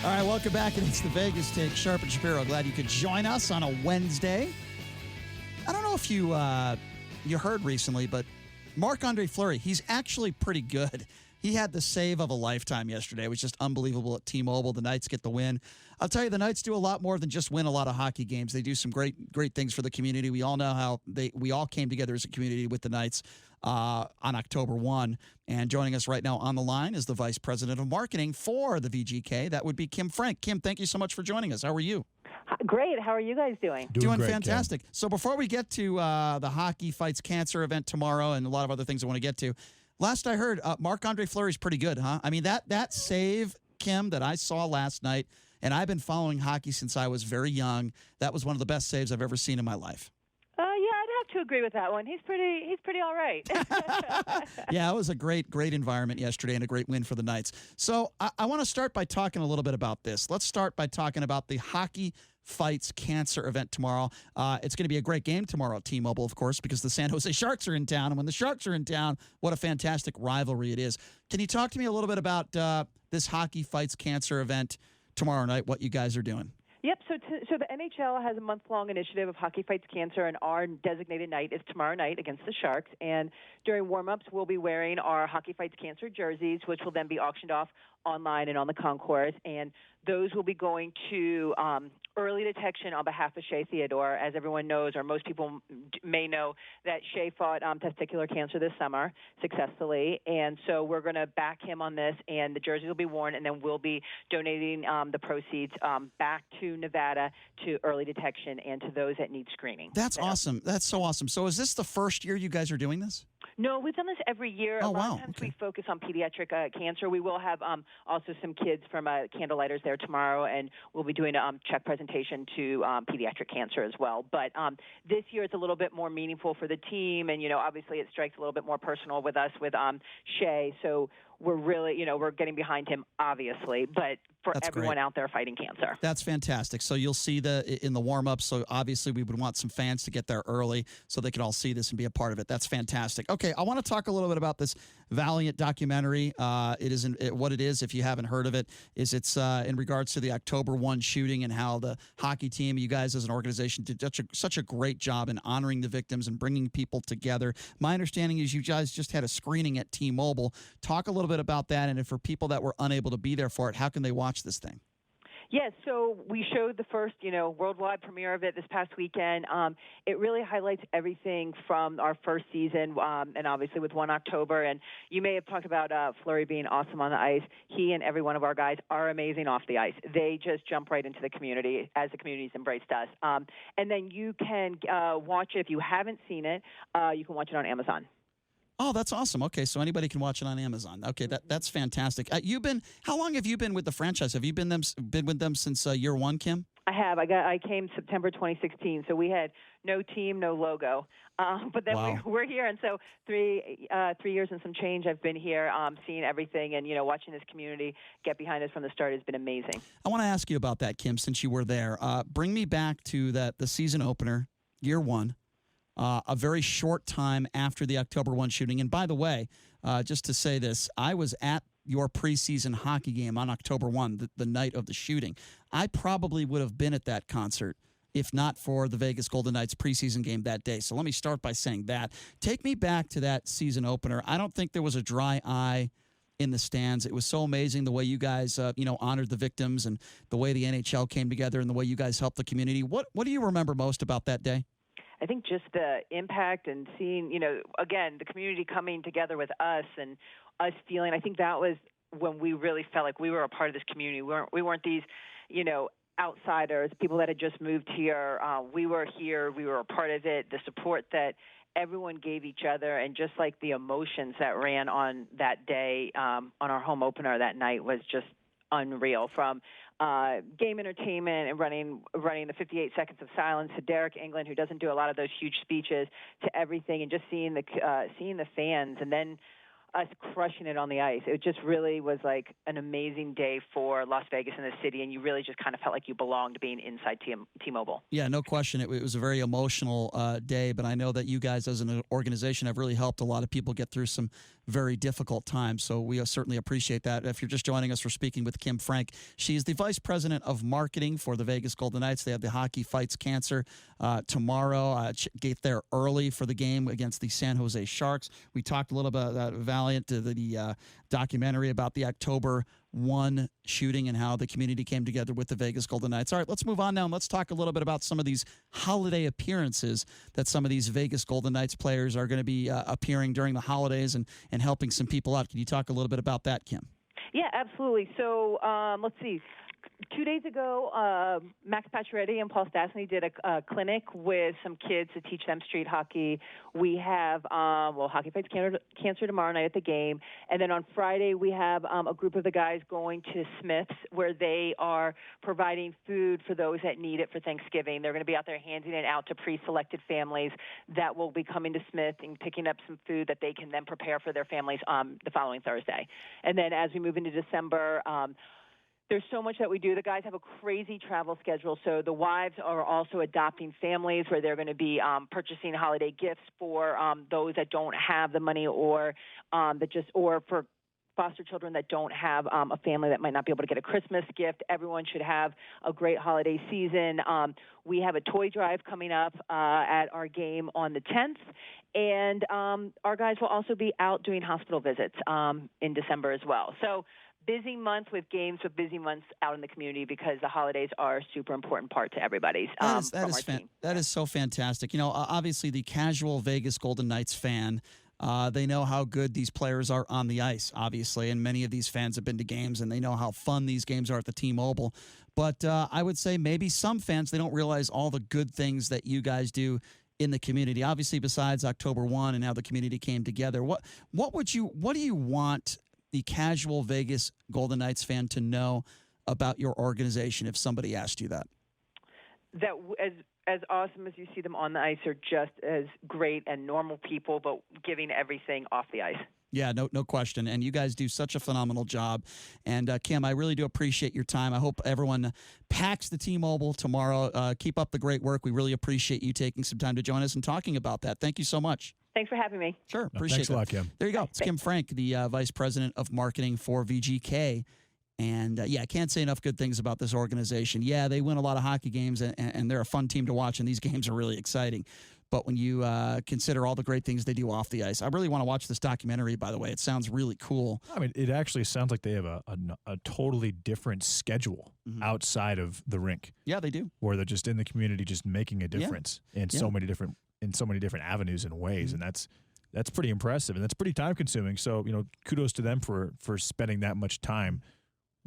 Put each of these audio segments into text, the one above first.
All right, welcome back, and it's the Vegas Take. Sharp and Shapiro. Glad you could join us on a Wednesday. I don't know if you heard recently, but Marc-Andre Fleury, he's actually pretty good. He had the save of a lifetime yesterday. It was just unbelievable at T-Mobile. The Knights get the win. I'll tell you, the Knights do a lot more than just win a lot of hockey games. They do some great things for the community. We all know how we all came together as a community with the Knights on October 1. And joining us right now on the line is the Vice President of Marketing for the VGK. That would be Kim Frank. Kim, thank you so much for joining us. How are you? Great. How are you guys doing? Doing great, fantastic. Kim. So before we get to the Hockey Fights Cancer event tomorrow and a lot of other things I want to get to, last I heard, Marc-Andre Fleury's pretty good, huh? I mean, that save, Kim, that I saw last night, and I've been following hockey since I was very young, that was one of the best saves I've ever seen in my life. Yeah, I'd have to agree with that one. He's pretty all right. Yeah, it was a great environment yesterday and a great win for the Knights. So I want to start by talking a little bit about this. Let's start by talking about the Hockey Fights Cancer event tomorrow. It's going to be a great game tomorrow at T-Mobile, of course, because the San Jose Sharks are in town. And when the Sharks are in town, what a fantastic rivalry it is. Can you talk to me a little bit about this Hockey Fights Cancer event tomorrow night, what you guys are doing? Yep. So the NHL has a month-long initiative of Hockey Fights Cancer, and our designated night is tomorrow night against the Sharks. And during warm-ups, we'll be wearing our Hockey Fights Cancer jerseys, which will then be auctioned off online and on the concourse. And those will be going to early detection on behalf of Shea Theodore. As everyone knows, or most people may know, that Shea fought testicular cancer this summer successfully. And so we're going to back him on this, and the jerseys will be worn, and then we'll be donating the proceeds back to Nevada to early detection and to those that need screening. That's awesome. That's so awesome. So is this the first year you guys are doing this? No, we've done this every year. Oh, a lot wow. of times Okay. we focus on pediatric cancer. We will have also some kids from Candlelighters there tomorrow, and we'll be doing a check presentation to pediatric cancer as well. But this year it's a little bit more meaningful for the team, and, obviously it strikes a little bit more personal with us with Shea. So we're really, we're getting behind him, obviously, but for That's everyone great. out there fighting cancer. That's fantastic. So you'll see in the warm-up. So obviously we would want some fans to get there early so they can all see this and be a part of it. That's fantastic. Okay, I want to talk a little bit about this Valiant documentary. What it is, if you haven't heard of it, is it's in regards to the October 1 shooting and how the hockey team, you guys as an organization, did such a great job in honoring the victims and bringing people together. My understanding is you guys just had a screening at T-Mobile. Talk a little bit about that, and if for people that were unable to be there for it, how can they watch this thing? Yes, so we showed the first, worldwide premiere of it this past weekend. It really highlights everything from our first season, and obviously with 1 October. And you may have talked about Fleury being awesome on the ice. He and every one of our guys are amazing off the ice. They just jump right into the community as the community's embraced us. And then you can watch it. If you haven't seen it, you can watch it on Amazon. Oh, that's awesome. Okay, so anybody can watch it on Amazon. Okay, that's fantastic. How long have you been with the franchise? Have you been with them since year one, Kim? I have. I came September 2016, so we had no team, no logo. But then Wow. we're here, and so 3 years and some change I've been here, seeing everything, and watching this community get behind us from the start has been amazing. I want to ask you about that, Kim, since you were there. Bring me back to the season opener, year one. A very short time after the October 1 shooting. And by the way, just to say this, I was at your preseason hockey game on October 1, the night of the shooting. I probably would have been at that concert if not for the Vegas Golden Knights preseason game that day. So let me start by saying that. Take me back to that season opener. I don't think there was a dry eye in the stands. It was so amazing the way you guys, honored the victims and the way the NHL came together and the way you guys helped the community. What do you remember most about that day? I think just the impact and seeing, again, the community coming together with us and us feeling, I think that was when we really felt like we were a part of this community. We weren't these, outsiders, people that had just moved here. We were here. We were a part of it. The support that everyone gave each other and just like the emotions that ran on that day on our home opener that night was just unreal. From game entertainment and running the 58 seconds of silence to Derek England, who doesn't do a lot of those huge speeches, to everything, and just seeing the fans. And then us crushing it on the ice. It just really was like an amazing day for Las Vegas and the city, and you really just kind of felt like you belonged being inside T-Mobile. Yeah, no question. It was a very emotional day, but I know that you guys as an organization have really helped a lot of people get through some very difficult times, so we certainly appreciate that. If you're just joining us, we're speaking with Kim Frank. She is the Vice President of Marketing for the Vegas Golden Knights. They have the Hockey Fights Cancer tomorrow. Get there early for the game against the San Jose Sharks. We talked a little about Valiant, the documentary about the October 1 shooting and how the community came together with the Vegas Golden Knights. All right, let's move on now and let's talk a little bit about some of these holiday appearances that some of these Vegas Golden Knights players are going to be appearing during the holidays and helping some people out. Can you talk a little bit about that, Kim? Yeah, absolutely. So let's see. 2 days ago, Max Pacioretty and Paul Stastny did a clinic with some kids to teach them street hockey. We have, Hockey Fights Cancer tomorrow night at the game. And then on Friday, we have a group of the guys going to Smith's where they are providing food for those that need it for Thanksgiving. They're going to be out there handing it out to pre-selected families that will be coming to Smith and picking up some food that they can then prepare for their families the following Thursday. And then as we move into December, there's so much that we do. The guys have a crazy travel schedule, so the wives are also adopting families where they're going to be purchasing holiday gifts for those that don't have the money or for foster children that don't have a family that might not be able to get a Christmas gift. Everyone should have a great holiday season. We have a toy drive coming up at our game on the 10th. And our guys will also be out doing hospital visits in December as well. So busy month with games, with busy months out in the community because the holidays are a super important part to everybody's that is so fantastic. You know, obviously the casual Vegas Golden Knights fan, they know how good these players are on the ice, obviously, and many of these fans have been to games and they know how fun these games are at the T-Mobile. But I would say maybe some fans, they don't realize all the good things that you guys do in the community. Obviously, besides October 1 and how the community came together, what do you want the casual Vegas Golden Knights fan to know about your organization if somebody asked you that? That as awesome as you see them on the ice are just as great and normal people, but giving everything off the ice. Yeah, no question. And you guys do such a phenomenal job. And, Kim, I really do appreciate your time. I hope everyone packs the T-Mobile tomorrow. Keep up the great work. We really appreciate you taking some time to join us and talking about that. Thank you so much. Thanks for having me. Sure. Appreciate it. Thanks a lot, Kim. There you go. It's Kim Frank, the Vice President of Marketing for VGK. And, I can't say enough good things about this organization. Yeah, they win a lot of hockey games, and they're a fun team to watch, and these games are really exciting. But when you consider all the great things they do off the ice, I really want to watch this documentary, by the way. It sounds really cool. I mean, it actually sounds like they have a totally different schedule outside of the rink. Yeah, they do. Where they're just in the community, just making a difference in so many different avenues and ways, and that's pretty impressive, and that's pretty time consuming. So, kudos to them for spending that much time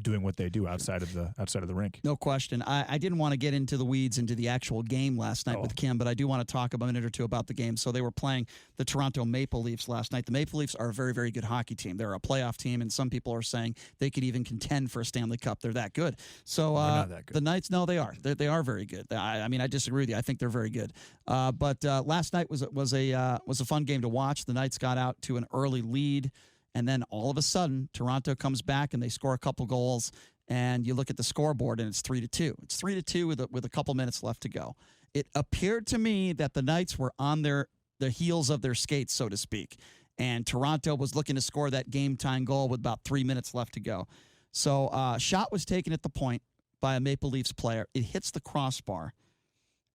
doing what they do outside of the rink. No question. I didn't want to get into the weeds into the actual game last night with Kim, but I do want to talk a minute or two about the game. So they were playing the Toronto Maple Leafs last night. The Maple Leafs are a very, very good hockey team. They're a playoff team, and some people are saying they could even contend for a Stanley Cup. They're that good. So they're not that good. The Knights, no, they are. They are very good. I mean, I disagree with you. I think they're very good. But last night was a fun game to watch. The Knights got out to an early lead. And then all of a sudden, Toronto comes back and they score a couple goals. And you look at the scoreboard and it's 3-2. It's 3-2 with a couple minutes left to go. It appeared to me that the Knights were on the heels of their skates, so to speak. And Toronto was looking to score that game-time goal with about 3 minutes left to go. So a shot was taken at the point by a Maple Leafs player. It hits the crossbar.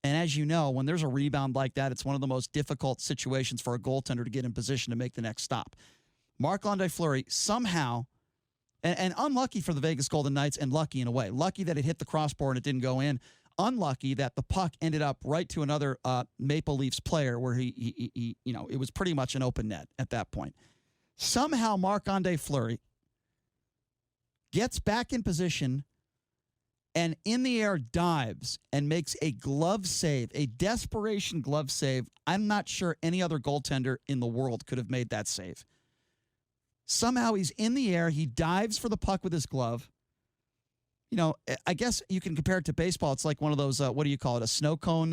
And as you know, when there's a rebound like that, it's one of the most difficult situations for a goaltender to get in position to make the next stop. Marc-Andre Fleury somehow, and unlucky for the Vegas Golden Knights, and lucky in a way. Lucky that it hit the crossbar and it didn't go in. Unlucky that the puck ended up right to another Maple Leafs player where he it was pretty much an open net at that point. Somehow Marc-Andre Fleury gets back in position and in the air dives and makes a glove save, a desperation glove save. I'm not sure any other goaltender in the world could have made that save. Somehow he's in the air. He dives for the puck with his glove. I guess you can compare it to baseball. It's like one of those, what do you call it, a snow cone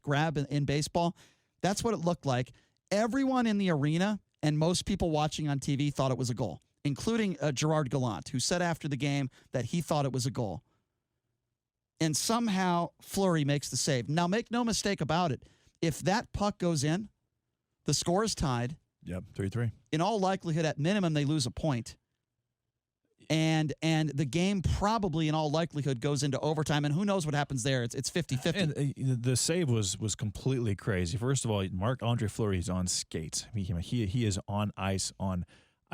grab in baseball. That's what it looked like. Everyone in the arena and most people watching on TV thought it was a goal, including Gerard Gallant, who said after the game that he thought it was a goal. And somehow Fleury makes the save. Now, make no mistake about it. If that puck goes in, the score is tied. Yep, 3-3. In all likelihood, at minimum, they lose a point. And the game probably, in all likelihood, goes into overtime. And who knows what happens there? It's 50-50. And the save was completely crazy. First of all, Marc-Andre Fleury is on skates. He is on ice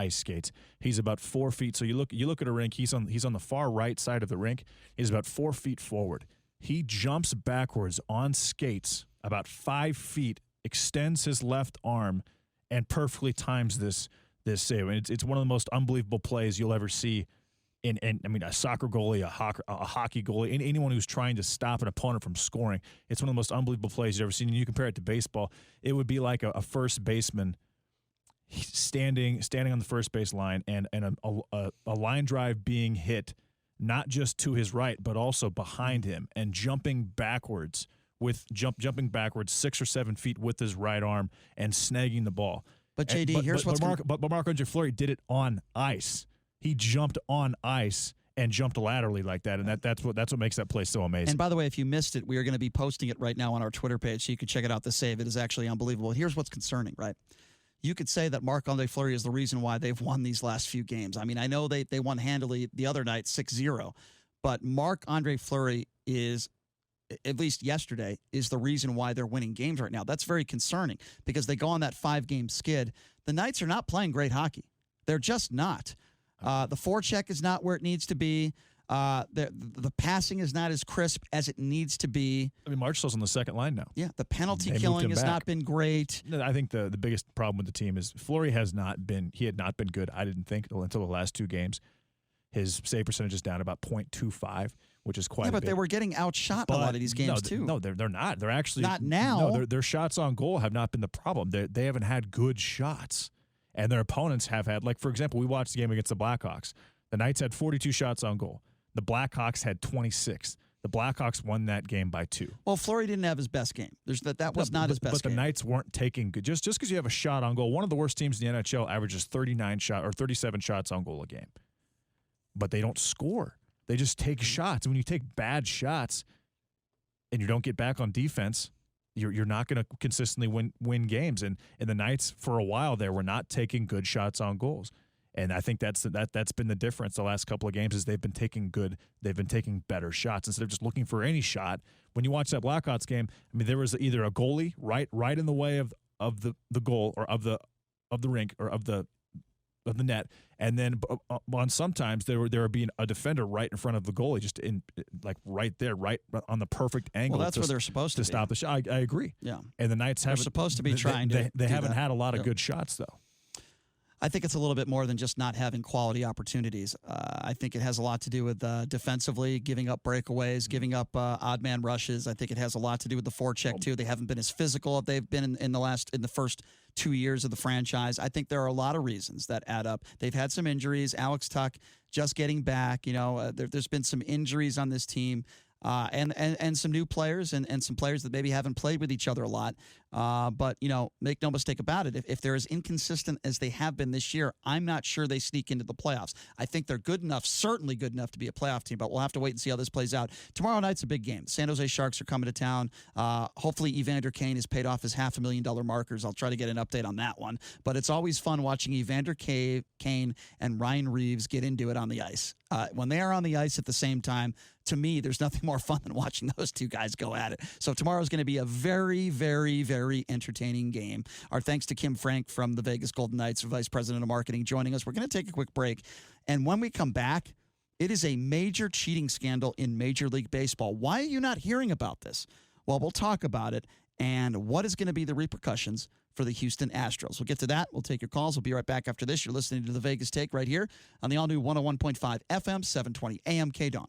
skates. He's about 4 feet. So you look at a rink. He's on the far right side of the rink. He's about 4 feet forward. He jumps backwards on skates about 5 feet, extends his left arm, and perfectly times this save. And it's one of the most unbelievable plays you'll ever see in a soccer goalie, a hockey goalie, anyone who's trying to stop an opponent from scoring. It's one of the most unbelievable plays you've ever seen. And you compare it to baseball, it would be like a first baseman standing on the first base line and a line drive being hit not just to his right but also behind him and jumping backwards 6 or 7 feet with his right arm and snagging the ball. But JD, but Marc-Andre Fleury did it on ice. He jumped on ice and jumped laterally like that, and that's what makes that play so amazing. And by the way, if you missed it, we are going to be posting it right now on our Twitter page, so you can check it out. The save, it is actually unbelievable. Here's what's concerning, right? You could say that Marc-Andre Fleury is the reason why they've won these last few games. I mean, I know they won handily the other night 6-0, but Marc-Andre Fleury is, at least yesterday, is the reason why they're winning games right now. That's very concerning because they go on that 5-game skid. The Knights are not playing great hockey. They're just not. The forecheck is not where it needs to be. The passing is not as crisp as it needs to be. I mean, Marchessault's on the second line now. Yeah, the penalty killing has not been great. I think the biggest problem with the team is Fleury had not been good, I didn't think, until the last 2 games. His save percentage is down about .25, which is quite a bit. But they were getting outshot in a lot of these games, too. No, they're not. They're actually not now. No, their shots on goal have not been the problem. They haven't had good shots, and their opponents have had. Like, for example, we watched the game against the Blackhawks. The Knights had 42 shots on goal. The Blackhawks had 26. The Blackhawks won that game by 2. Well, Fleury didn't have his best game. That was not his best game. But the Knights weren't taking good. Just because you have a shot on goal, one of the worst teams in the NHL averages 37 shots on goal a game. But they don't score. They just take shots. And when you take bad shots and you don't get back on defense, you're not going to consistently win games. And the Knights, for a while there, were not taking good shots on goals. And I think that's been the difference the last couple of games is they've been taking better shots instead of just looking for any shot. When you watch that Blackhawks game, I mean, there was either a goalie right in the way of the goal or of the rink or of the net, and then on sometimes there would be a defender right in front of the goalie, just right there, right on the perfect angle. Well, that's where they're supposed to stop the shot. I agree. Yeah, and the Knights they're supposed to be trying to. They haven't had a lot of good shots though. I think it's a little bit more than just not having quality opportunities. I think it has a lot to do with defensively, giving up breakaways, giving up odd man rushes. I think it has a lot to do with the forecheck too. They haven't been as physical as they've been in the first 2 years of the franchise. I think there are a lot of reasons that add up. They've had some injuries. Alex Tuch just getting back. There's been some injuries on this team. And some new players and some players that maybe haven't played with each other a lot. But, make no mistake about it. If they're as inconsistent as they have been this year, I'm not sure they sneak into the playoffs. I think they're good enough, certainly good enough to be a playoff team, but we'll have to wait and see how this plays out. Tomorrow night's a big game. The San Jose Sharks are coming to town. Hopefully Evander Kane has paid off his $500,000 markers. I'll try to get an update on that one. But it's always fun watching Evander Kane and Ryan Reeves get into it on the ice. When they are on the ice at the same time, to me, there's nothing more fun than watching those two guys go at it. So tomorrow's going to be a very, very, very entertaining game. Our thanks to Kim Frank from the Vegas Golden Knights, Vice President of Marketing, joining us. We're going to take a quick break. And when we come back, it is a major cheating scandal in Major League Baseball. Why are you not hearing about this? Well, we'll talk about it and what is going to be the repercussions for the Houston Astros. We'll get to that. We'll take your calls. We'll be right back after this. You're listening to the Vegas Take right here on the all-new 101.5 FM, 720 AM, KDAWN.